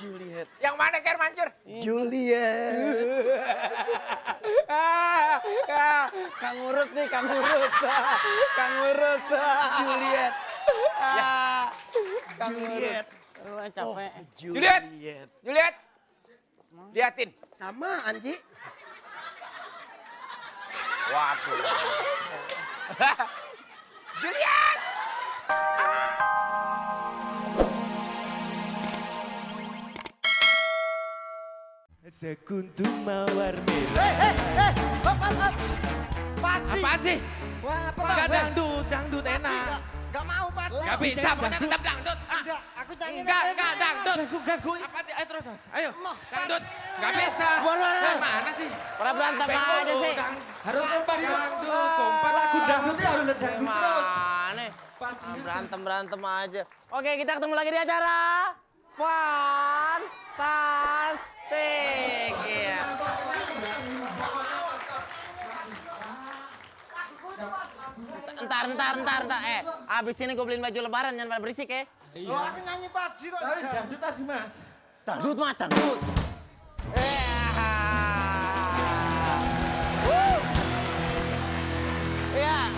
Juliet. Yang mana Ker mancur? Juliet. Kang Urut nih, Kang Urut. Kang Urut. Juliet. Kang Juliet. Urut. Capek. Juliet. Juliet. Liatin. Sama Anji. Waduh. Juliet. Sekuntum mawar merah. Apaan sih? Wah, apa tuh? Dangdut enak. Gak mau Paci. Gak bisa, pokoknya tetap dangdut. Enggak, aku nyanyi. Enggak dangdut. Gagu. Apa sih? Ayo terus. Ayo. Dangdut. Gak bisa. Mana sih? Pada berantem aja sih. Harus kompak. Kompak lagu dangdutnya harus dangdut terus. Mana? Berantem aja. Oke, kita ketemu lagi di acara Fantastik. Iya. Entar. Abis ini gue beliin baju lebaran, jangan pada berisik ya. Oh, aku nyanyi Paci kok. Tapi dangdut tadi mas. Dangdut mas, dangdut. Ya,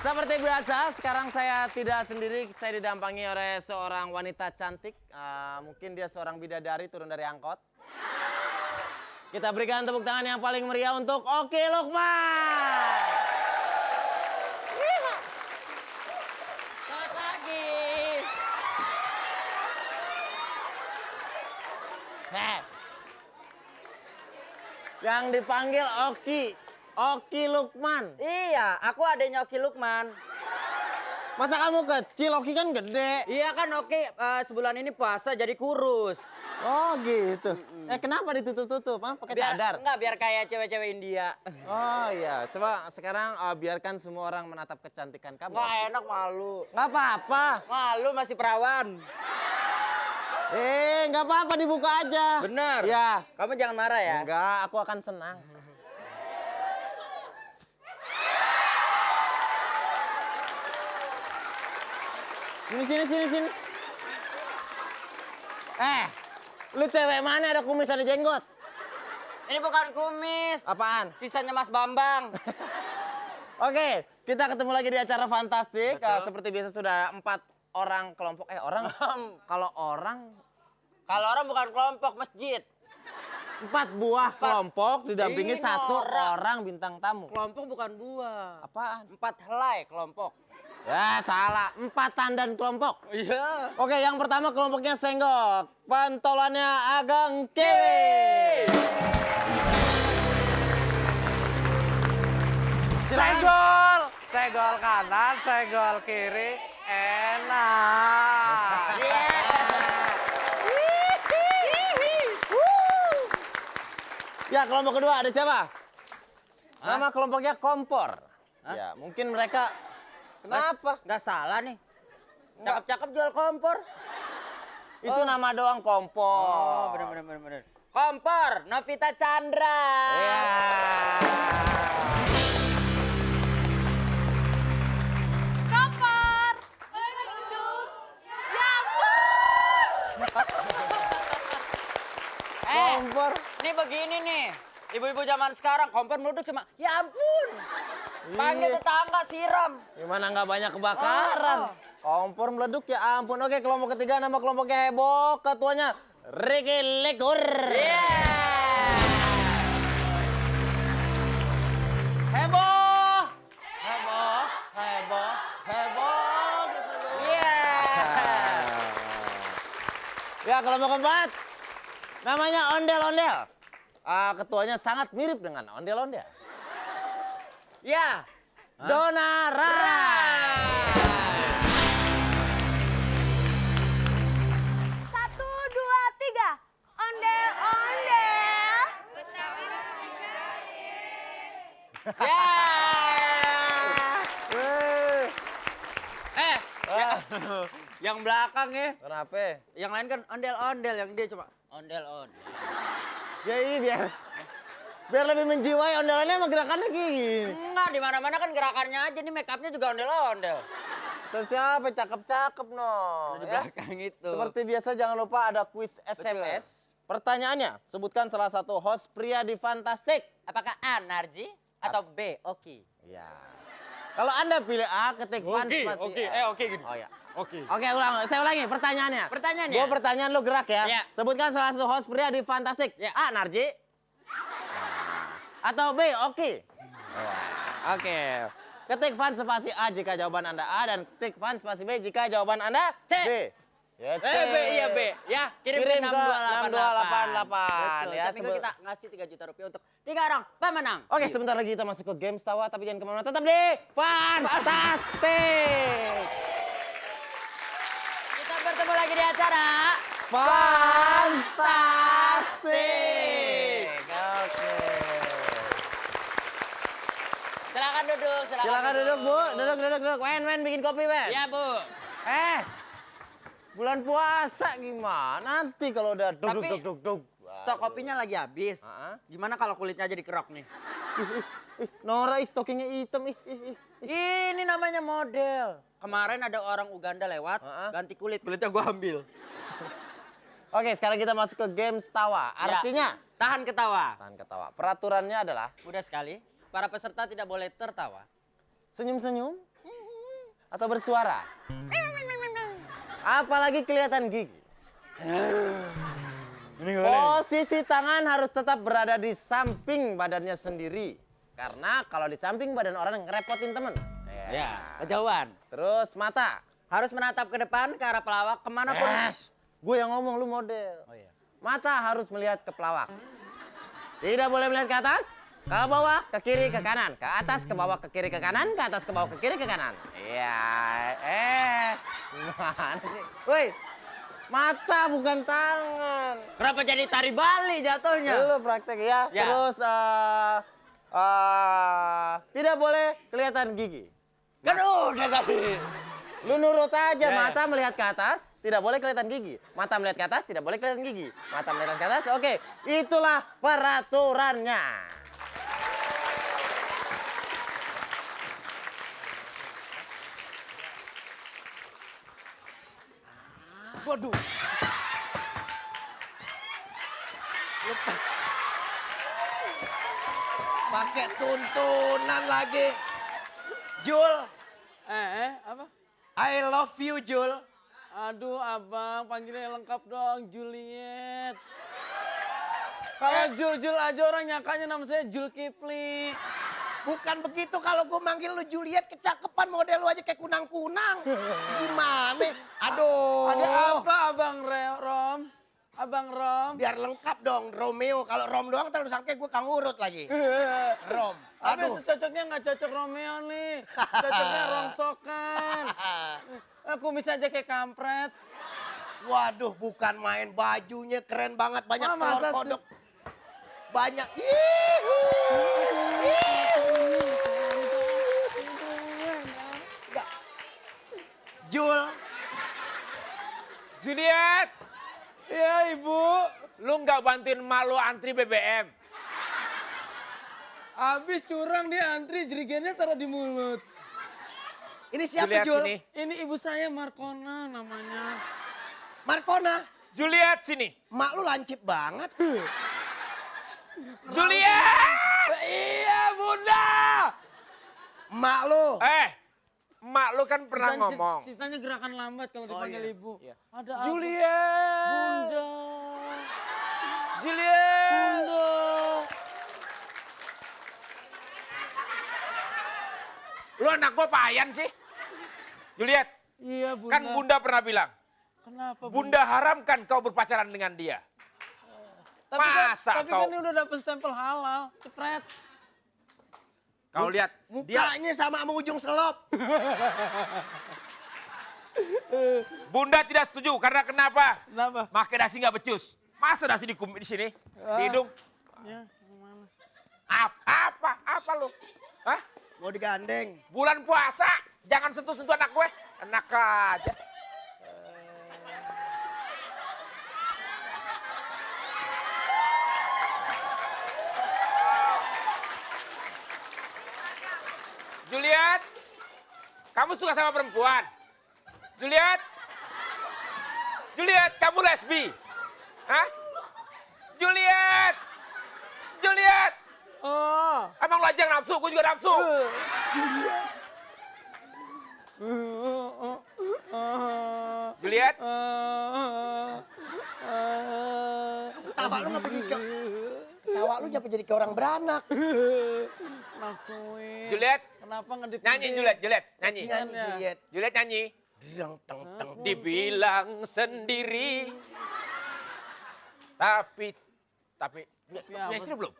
seperti biasa, sekarang saya tidak sendiri, saya didampingi oleh seorang wanita cantik. Mungkin dia seorang bidadari turun dari angkot. Kita berikan tepuk tangan yang paling meriah untuk Oki Lukman. Selamat pagi. Yang dipanggil Oki Lukman. Iya, aku adanya Oki Lukman. Masa kamu kecil, Oki kan gede. Iya kan Oki sebulan ini puasa jadi kurus. Oh gitu. Kenapa ditutup-tutup? Pakai cadar? Enggak, biar kayak cewek-cewek India. Oh iya, coba sekarang biarkan semua orang menatap kecantikan kamu. Nggak enak, malu. Nggak apa-apa. Malu masih perawan. Nggak apa-apa, dibuka aja. Bener? Ya. Kamu jangan marah ya. Enggak, aku akan senang. Sini. Lu cewek mana ada kumis ada jenggot? Ini bukan kumis. Apaan? Sisanya Mas Bambang. Oke, kita ketemu lagi di acara Fantastik. Seperti biasa sudah 4 orang kelompok. Kalau orang bukan kelompok, masjid. 4 buah kelompok didampingi Ini 1 norak. orang bintang tamu. Kelompok bukan buah. Apaan? 4 helai kelompok. Ya salah, 4 tandan kelompok. Iya. Oke, yang pertama kelompoknya Senggok. Pentolannya Ageng Kiri. Senggol kanan, senggol kiri, enak. Ya, kelompok kedua ada siapa? Nama kelompoknya Kompor. Ya, mungkin mereka... Kenapa? Nggak salah nih. Cakep-cakep jual kompor. Itu nama doang Kompor. Oh, bener. Kompor, Novita Chandra. Iya. Kompor, boleh duduk. Ya ampun. Kompor. Ini begini nih. Ibu-ibu zaman sekarang kompor meleduk cuma, ya ampun. Panggil Iya. tetangga siram. Gimana nggak banyak kebakaran? Kompor meleduk ya ampun. Oke, kelompok ketiga nama kelompoknya heboh. Ketuanya Ricky Likur. Heboh. Gitu loh. Ya, kelompok keempat. Namanya Ondel-Ondel. Ketuanya sangat mirip dengan Ondel-Ondel. Ya. Donara. Satu, dua, tiga. Ondel-ondel. Ya. Yang belakang ya. Kenapa? Yang lain kan ondel-ondel, yang dia cuma ondel-ondel. Ya ini biar Biar lebih menjiwai ondelannya sama gerakannya kayak gini. Enggak, di mana-mana kan gerakannya aja, nih make upnya juga ondel-ondel. Terus siapa cakep-cakep no. Di Ya. belakang itu. Seperti biasa jangan lupa ada kuis SMS. Pertanyaannya, sebutkan salah satu host pria di Fantastik. Apakah A, Narji atau B, Oki? Ya. Kalau Anda pilih A, ketik fans masih A. Oke gini. Oh ya. Oke. Oke, saya ulangi pertanyaannya. Pertanyaannya? Gua pertanyaan lu gerak ya. Ya. Sebutkan salah satu host pria di Fantastik. Ya. A, Narji. Atau B, Oki. Oke. Ketik fans spasi A jika jawaban Anda A dan ketik fans spasi B jika jawaban Anda C. B. Ya, C. B, iya B. Ya, kirim ke Kirim ke 6288. 6288. Betul. Ya, Tapi kita ngasih 3 juta rupiah untuk 3 orang pemenang. Oke, sebentar lagi kita masuk ke Games Tawa, tapi jangan kemana-mana. Tetap di Fantastik. Kita bertemu lagi di acara. Fantastik. Oke. Silakan duduk, Silakan duduk, Bu. Duduk. Wen, bikin kopi, Wen. Iya, Bu. Bulan puasa gimana? Nanti kalau udah Tapi- duduk. Stok kopinya lagi habis. Heeh. Gimana kalau kulitnya jadi kerok nih? Nora stokingnya hitam. Ini namanya model. Kemarin ada orang Uganda lewat, Heeh. ganti kulitnya gua ambil. Oke, sekarang kita masuk ke Games Tawa. Artinya, Ya, tahan ketawa. tahan ketawa. Peraturannya adalah Mudah sekali. Para peserta tidak boleh tertawa. senyum-senyum atau bersuara. Apalagi kelihatan gigi. Posisi tangan harus tetap berada di samping badannya sendiri. Karena kalau di samping badan orang ngerepotin temen. Ya, kejauhan. Terus mata. Harus menatap ke depan, ke arah pelawak, kemanapun. Gue yang ngomong, lu model. Oh iya. Mata harus melihat ke pelawak. Tidak boleh melihat ke atas, ke bawah, ke kiri, ke kanan. Ke atas, ke bawah, ke kiri, ke kanan. Ke atas, ke bawah, ke kiri, ke kanan. Iya, gimana sih? Woi, mata bukan tangan. Kenapa jadi tari Bali jatuhnya? Lu praktek ya. Ya. Terus tidak boleh kelihatan gigi. Kan udah tadi. Lu nurut aja, Ya. mata melihat ke atas, tidak boleh kelihatan gigi. Mata melihat ke atas, tidak boleh kelihatan gigi. Mata melihat ke atas, oke. Itulah peraturannya. Waduh. Pakai tuntunan lagi. Jul, Apa? I love you Jul. Aduh, abang, panggilnya lengkap dong, Juliet. Kalau Jul aja orang nyakanya nama saya Jul Kipli. Bukan begitu, kalau gue manggil lu Juliet kecakepan, model lu aja kayak kunang-kunang. Gimana? Aduh. Ada apa, Abang Rom? Abang Rom? Biar lengkap dong, Romeo. Kalau Rom doang terlalu sangka gue kang urut lagi. Rom. Tapi Aduh. cocoknya nggak cocok Romeo nih. Cocoknya rongsokan. Aku bisa aja kayak kampret. Waduh, bukan main, bajunya keren banget, banyak Ah, masa telur sih? kodok. Banyak. Ihu. Jul, Juliet, Iya, Ibu. lu nggak bantuin emak lu antri BBM? Habis curang dia antri, jerigennya taruh di mulut. ini siapa Juliet Jul? sini. Ini ibu saya Markona namanya. Markona, Juliet sini. mak lu lancip banget. Juliet! Iya, Bunda. Mak lu. Emak lu kan pernah ngomong. Ceritanya gerakan lambat kalau dipanggil iya. ibu. Iya. Ada apa? Juliet! Bunda. Juliet! Bunda. Lu anak gua payan sih. Juliet, Iya, Bunda. kan Bunda pernah bilang, Kenapa, Bunda haramkan kau berpacaran dengan dia. Masa tapi kau? kan ini udah dapet stempel halal. Cepret. Kau lihat, dia Mukanya sama ujung selop. Bunda tidak setuju karena kenapa? Kenapa? Makai dasi nggak becus. Masa dasi di sini? Di hidung? Ya, kemana? Apa lu? Hah? Mau digandeng. Bulan puasa, jangan sentuh-sentuh anak gue. Enak aja. Juliet, kamu suka sama perempuan? Juliet, Juliet, kamu lesbi? Hah? Juliet, Juliet, Oh. emang lu aja yang nafsu, gue juga nafsu. Juliet, Ketawa lu ngapa jadi ketawa lu ngapa jadi kayak orang beranak. Nafsuin. Juliet, Kenapa ngedip? nyanyi Juliet, Juliet, nyanyi. Nyanyi Juliet. Juliet nyanyi. Dang teng teng. Dibilang sendiri, tapi Ya, punya istri belum?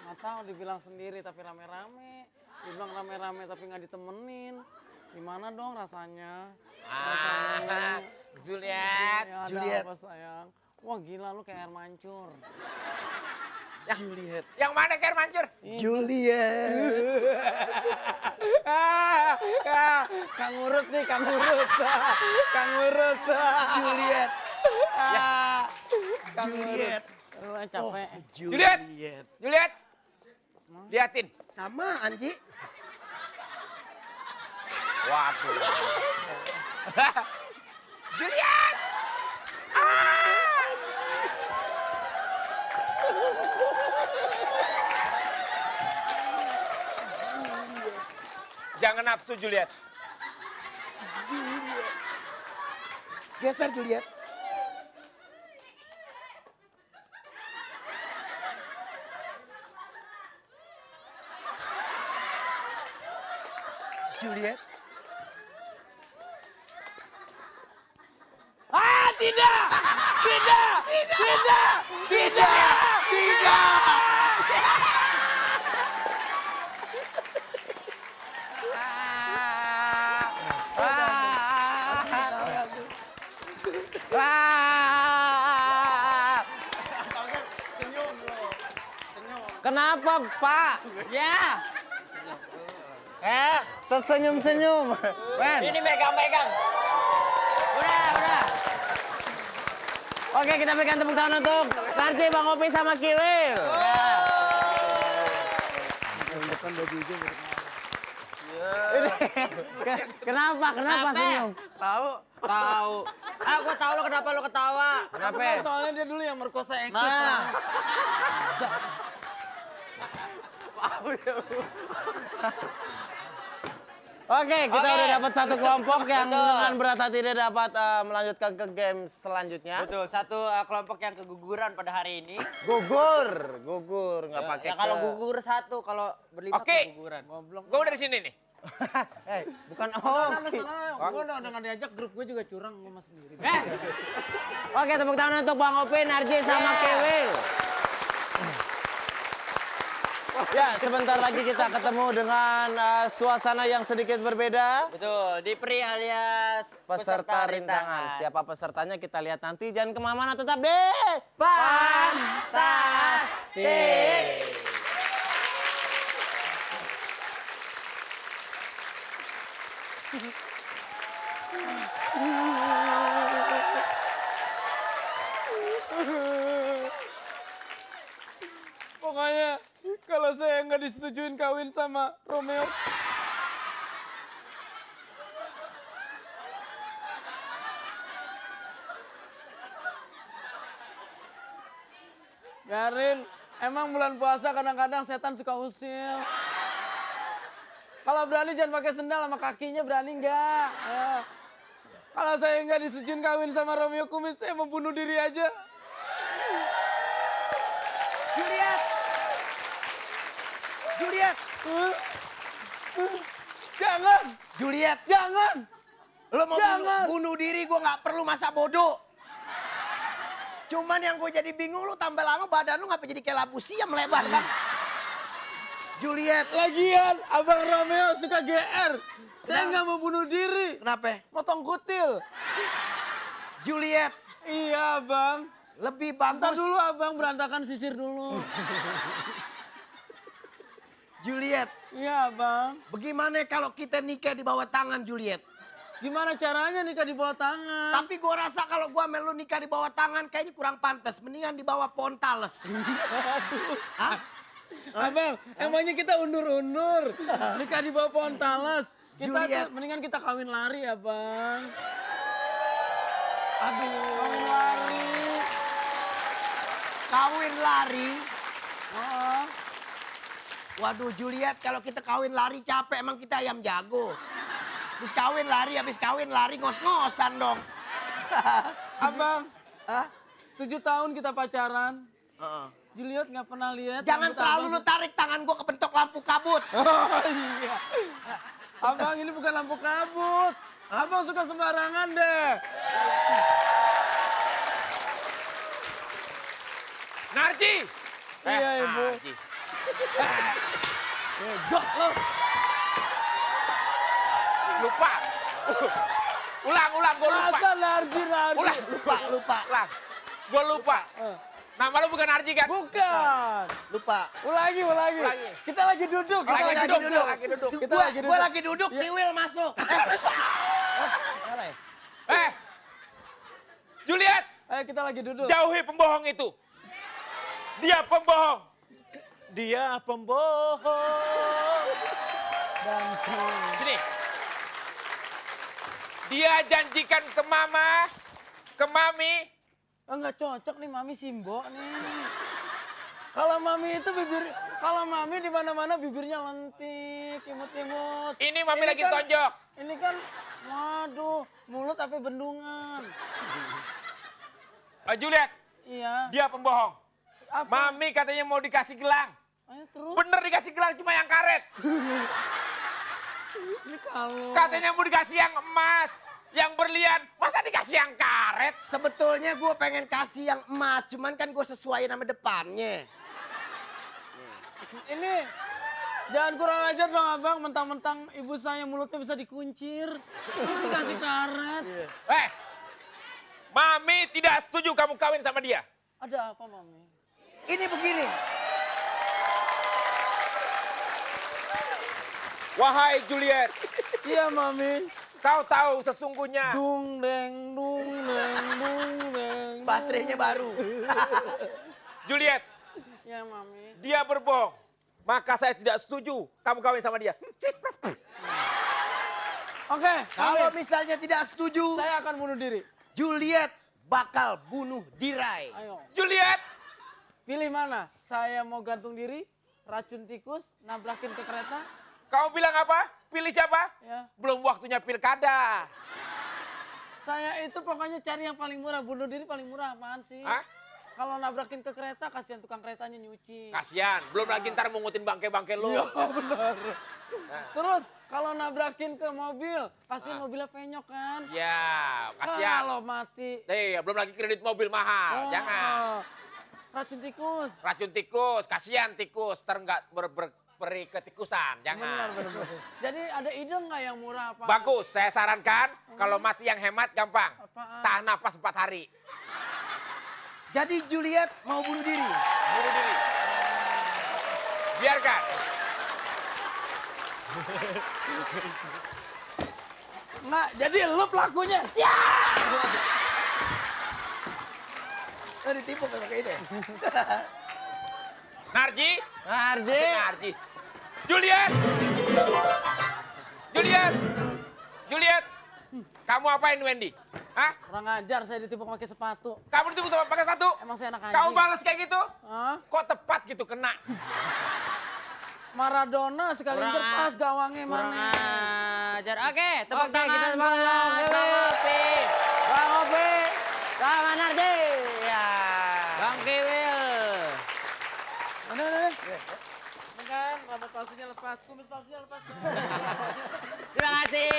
Nggak tahu dibilang sendiri tapi rame-rame. Dibilang rame-rame tapi nggak ditemenin. Gimana dong rasanya? Juliet. Ya, ada Juliet. apa sayang? Wah gila lu kayak air mancur. Juliet. Yang mana Ker Mancur? Juliet. Kang Urut nih, Kang Urut. Kang Urut. Juliet. Kang Juliet. Urut. Lu capek. Juliet. Juliet, liatin. Sama Anji. Waduh. Juliet. Jangan nafsu Juliet. Geser Juliet. Juliet. Tidak. Tidak. Tidak. Tidak. Tidak. Kenapa, Pak? Ya. Tersenyum-senyum. Men. Ini megang-megang. Udah. Oke, kita berikan tepuk tangan untuk Narji, Bang Opi, sama Kiwil. Kenapa senyum? Tahu. Aku tahu lo kenapa lo ketawa. Kenapa? Soalnya dia dulu yang merkosa Eki. Nah. Oke, kita Oke. udah dapat satu kelompok yang Betul. dengan berat hati tidak dapat melanjutkan ke game selanjutnya. Betul, satu kelompok yang keguguran pada hari ini. Gugur, nggak pakai. Ya, kalau gugur satu, kalau berlima Oke. keguguran. Goblok. Gue dari sini nih. Bukan Gue udah nggak diajak, grup gue juga curang, gue mah sendiri. Oke, tepuk tangan untuk Bang Opi, Narji, sama Kiwil. Ya, sebentar lagi kita ketemu dengan suasana yang sedikit berbeda. Betul, Dipri alias Peserta rintangan. Siapa pesertanya kita lihat nanti. Jangan kemana-mana, tetap di Fantastik. Pokoknya kalau saya nggak disetujuin kawin sama Romeo, Garin, emang bulan puasa kadang-kadang setan suka usil. Kalau berani jangan pakai sendal, sama kakinya berani nggak? Ya. Kalau saya nggak disetujuin kawin sama Romeo Kumis, saya mau bunuh diri aja. Juliet. Juliet. Jangan, Juliet. jangan. Lo mau Jangan. bunuh diri, gue nggak perlu masa bodoh. Cuman yang gue jadi bingung, lu tambah lama badan lu ngapa jadi kayak labu siam lebar kan? Juliet. Lagian, Abang Romeo suka GR. Saya nggak mau bunuh diri. Kenapa? Motong kutil. Juliet. Iya, Bang. Lebih Ntar bagus. dulu, Abang, berantakan sisir dulu. Juliet. Iya, Bang. Bagaimana kalau kita nikah di bawah tangan, Juliet? Gimana caranya nikah di bawah tangan? Tapi gue rasa kalau gue sama lu nikah di bawah tangan kayaknya kurang pantas. Mendingan di bawah pohon tales. Hah? Abang, emangnya kita undur-undur. Nikah di bawah pohon talas. Kita Juliet. mendingan kita kawin lari ya, Bang. Aduh. Kawin lari. Kawin lari. Oh. Waduh Juliet, kalau kita kawin lari capek emang kita ayam jago. Habis kawin lari ngos-ngosan dong. Abang, Hah? 7 tahun kita pacaran. Heeh. Juliet nggak pernah lihat. Jangan rambut terlalu abang lu tarik tangan gua kebentuk lampu kabut. Oh iya. Abang ini bukan lampu kabut. Abang suka sembarangan deh. Narji! Iya, Ibu. Narji. Bego lo. Lupa. Ulang, gue lupa. Masa Narji. Ulang. Lupa. Gue lupa. Nama lu bukan Narji kan? Bukan. Lupa. Ulangi. Ulangi. Kita lagi duduk. Lagi duduk. Kita lagi duduk. Gua lagi duduk, Kiwil masuk. Juliet, Ayo kita lagi duduk. jauhi pembohong itu. Dia pembohong. Dia pembohong. Dan Sini. Dia janjikan ke mama, ke mami. enggak cocok nih Mami Simbo nih. Kalau Mami itu kalau Mami di mana-mana bibirnya lentik, imut-imut. Ini mami lagi kan- tonjok. Ini kan, waduh, mulut apa bendungan. Juliet, Iya. dia pembohong. Apa? Mami katanya mau dikasih gelang. Ayo terus. Bener dikasih gelang cuma yang karet. Ini kalau. Katanya mau dikasih yang emas, yang berlian. Masa dikasih yang karet? Sebetulnya gue pengen kasih yang emas, cuman kan gue sesuaiin sama depannya. Ini jangan kurang ajar dong abang, mentang-mentang ibu saya mulutnya bisa dikuncir. Terus dikasih karet. Mami tidak setuju kamu kawin sama dia. Ada apa Mami? Ini begini, Wahai Juliet, Iya Mami. kau tahu sesungguhnya Dung deng dung deng dung deng. baterainya baru. Juliet, Ya Mami. dia berbohong. Maka saya tidak setuju kamu kawin sama dia. Oke, Kalau Mami. misalnya tidak setuju, Saya akan bunuh diri. Juliet bakal bunuh Dirai. Ayo. Juliet, Pilih mana? Saya mau gantung diri, racun tikus, nabrakin ke kereta. kau bilang apa? Pilih siapa? Ya. Belum waktunya pilkada. Saya itu pokoknya cari yang paling murah. Bunuh diri paling murah apaan sih? Hah? Kalau nabrakin ke kereta, kasihan tukang keretanya nyuci. Kasian, belum lagi ntar mungutin bangke-bangke lu. Iya benar. Terus kalau nabrakin ke mobil, kasihan mobilnya penyok kan? Ya, kasian. Kalau mati. Belum lagi kredit mobil mahal. Oh, Jangan. Racun tikus. Racun tikus, kasihan tikus. Ntar nggak beri ketikusan. Jangan. Benar. Jadi ada ide nggak yang murah apa? Bagus, saya sarankan kalau mati yang hemat gampang. Apaan? Tahan napas 4 hari. Jadi Juliet mau bunuh diri. Bunuh diri. Biarkan. Nggak, jadi lu pelakunya. Ditipu kalau kayak ini. Narji. Narji. Juliet. Juliet. Kamu apain Wendy? Hah? Kurang ajar, saya ditipu pakai sepatu. Kamu ditipu sama pakai sepatu? Emang saya anak Kamu anjing. balas kayak gitu? Hah? Kok tepat gitu kena? Maradona sekali Kurang pas gawangnya Kurang mana? ajar. Oke, tepuk Oke, tangan kita semangat. buat Bang Opi. Bang Opi sama Narji. Ya. Bang Kiwil. Mana? Ini kan, rambut palsunya lepas, kumis palsunya lepas. Terima kasih.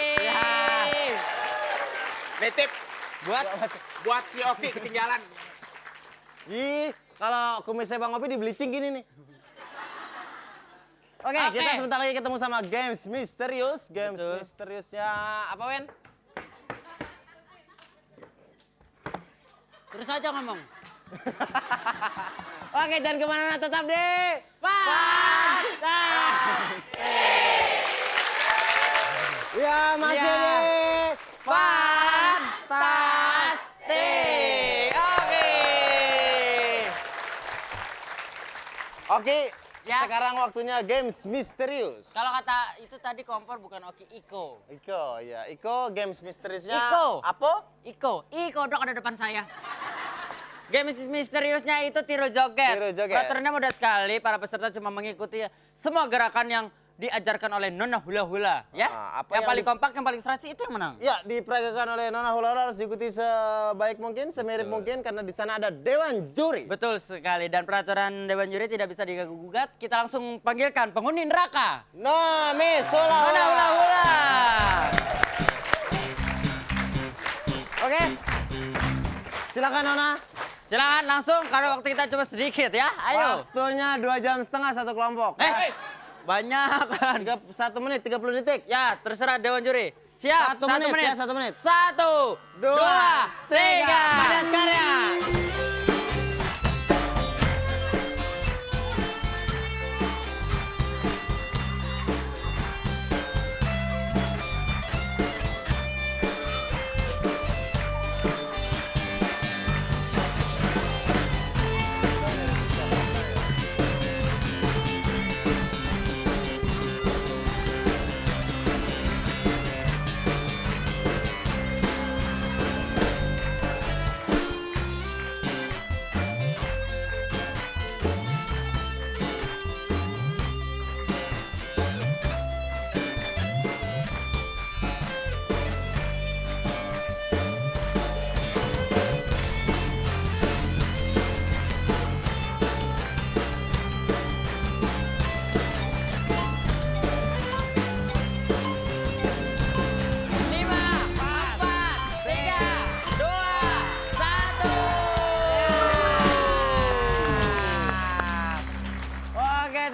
Nitip buat si Oki ketinggalan. Ih, kalau kumisnya Bang Opi di bleaching gini nih. Oke, Oke. kita sebentar lagi ketemu sama Games Misterius. Games Betul. Misteriusnya apa, Wen? Terus aja ngomong. Oke, jangan kemana-mana, tetap di Fantas. Ya, masih Ya. di Fantastik. Oke. Oke, ya. sekarang waktunya games misterius. Kalau kata itu tadi kompor bukan Oki, Iko. Iko, ya. Iko games misteriusnya. Iko. Apa? Iko dok ada depan saya. Game misteriusnya itu tiru joget. Tiru joget. Peraturannya mudah sekali, para peserta cuma mengikuti semua gerakan yang diajarkan oleh Nona Hula Hula, ya. apa yang yang paling kompak, yang paling serasi itu yang menang. Ya, diperagakan oleh Nona Hula Hula harus diikuti sebaik mungkin, semirip mungkin karena di sana ada dewan juri. Betul sekali, dan peraturan dewan juri tidak bisa diganggu-gugat. Kita langsung panggilkan penghuni neraka. Miss Hula Nona Hula. Hula Hula. Oke. Silakan Nona. Silakan langsung, karena waktu kita cuma sedikit ya. Ayo. Waktunya 2,5 jam satu kelompok. Banyak kan. 1 menit 30 detik. Ya, terserah dewan juri. Siap, 1 menit, ya, 1 menit. 1, 2, 3. Padat karya.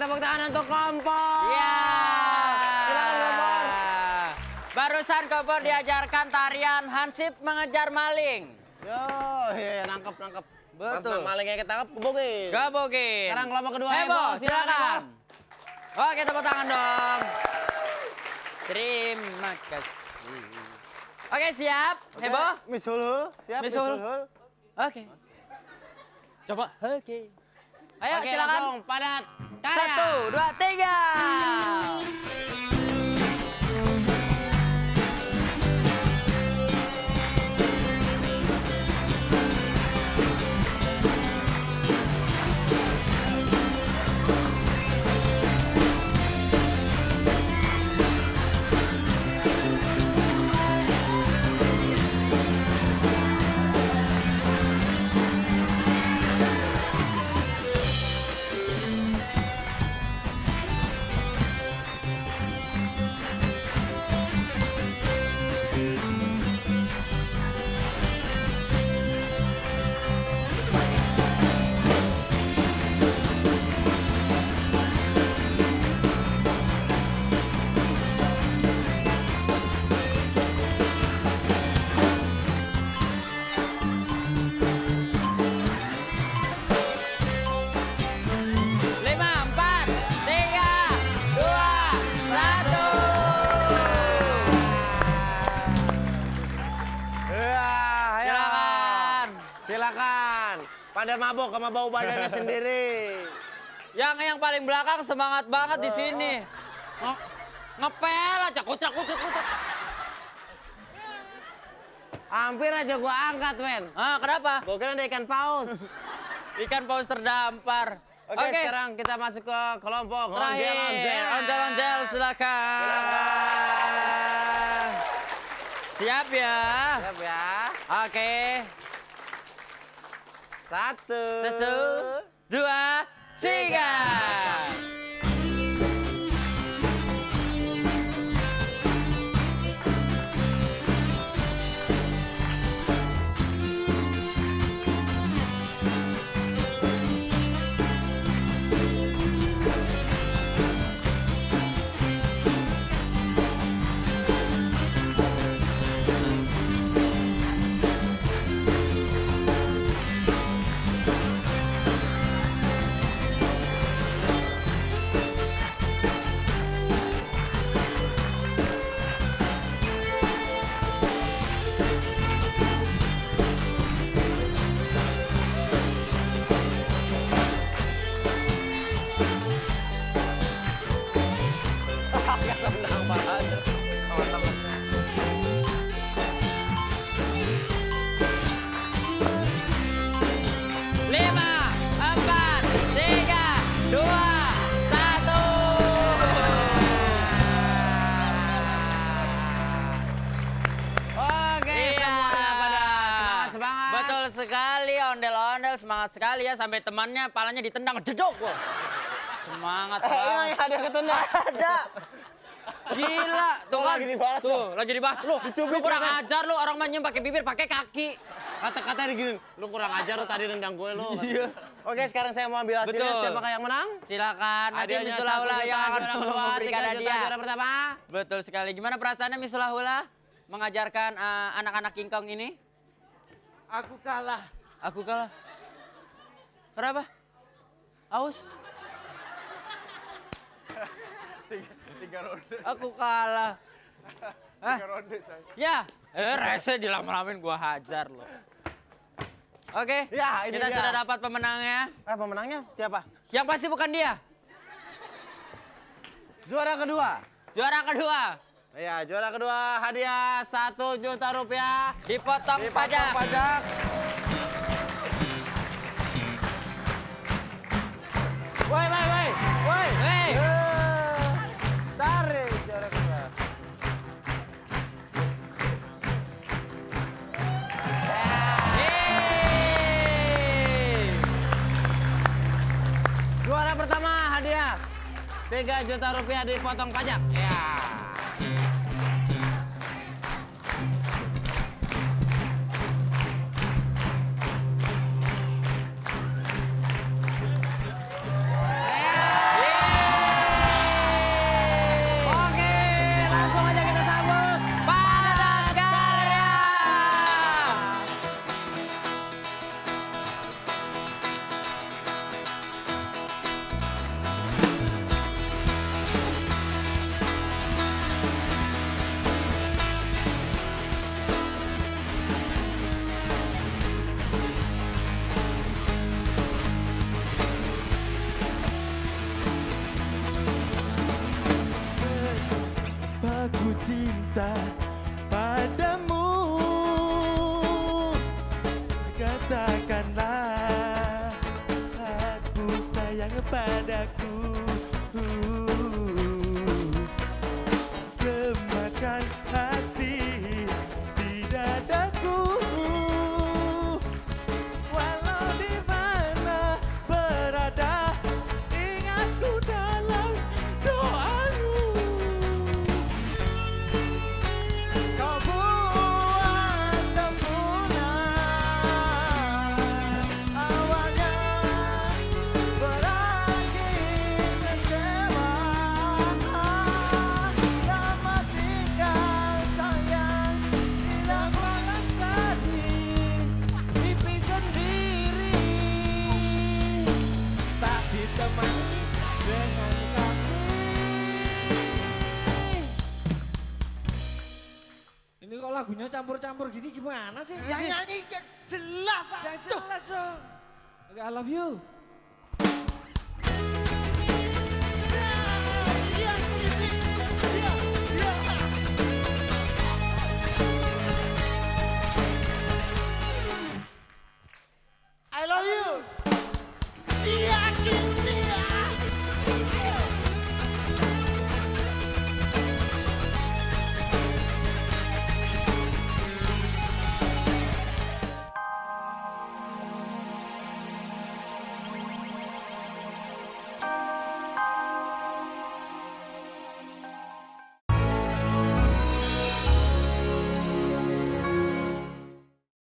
Tepuk tangan untuk Kompor. Ya. Silakan Kompor. Barusan Kompor diajarkan tarian Hansip mengejar maling. Yo, iya, nangkep. Betul. Pas malingnya ketangkep, kebogin. Gabokin. Sekarang kelompok kedua, Heboh, Heboh. silakan. Oke, tepuk tangan dong. Terima kasih. Oke, siap. Oke, Heboh. Miss Hulhul, siap Miss Miss Hulhul. Hulhul. Oke. Coba. Oke. Ayo, Oke, silakan. langsung padat karya. 1, 2, 3. Pada mabok sama bau badannya sendiri. Yang paling belakang semangat banget di sini. Ngepel aja, kucak. Hampir aja gua angkat, men. Ah, kenapa? Gua kira ada ikan paus. Ikan paus terdampar. Oke, sekarang kita masuk ke kelompok terakhir. Onjel, silakan. Siap ya? Siap ya. Oke. 1, 2, 3. sekali, ondel-ondel, semangat sekali ya. Sampai temannya palanya ditendang, jedok loh. Semangat Emang banget. ada ketendang? Ada. Gila, tuh kan. Lagi dibahas, Tuh, lagi dibahas. Lu kurang ajar lu, orang manyem pakai bibir, pakai kaki. Kata-katanya gini, lu kurang ajar lu tadi nendang gue lu. Iya. Oke, sekarang saya mau ambil hasilnya. Betul. Siapakah yang menang? Silakan, nanti Hadiahnya Miss Hula 1 Hula juta, yang akan juara kedua, 3 memberikan juta, hadiah. juara pertama. Betul sekali. Gimana perasaannya Miss Hula Hula mengajarkan anak-anak King Kong ini? Aku kalah. Aku kalah. Kenapa? Aus? Tiga ronde. Aku kalah. Hah? 3 ronde saya. Ya, rese dilama-lamain gua hajar loh. Oke, Ya, ini kita dia. sudah dapat pemenangnya. Pemenangnya siapa? Yang pasti bukan dia. Juara kedua. Juara kedua, Iya, juara kedua hadiah 1 juta rupiah. dipotong Dipotong pajak. pajak. Woi, woi, woi, woi. Hei, Tarik juara kedua. hei. Juara pertama hadiah 3 juta rupiah dipotong pajak. Ya. Oke, langsung aja kita sambut Padat Karya. Aku cinta padamu, katakanlah aku sayang padaku. Semakan hati di dadaku, walau di mana berada, ingatku dalam doamu. Kau buat sempurna awalnya, berakhir kecewa. Lama tinggal sayang, tidak malam tadi mimpi sendiri, tak ditemani dengan kasih. Ini kok lagunya campur-campur gini gimana sih? Yang nyanyi jelas. Yang jelas dong. Oke, I love you.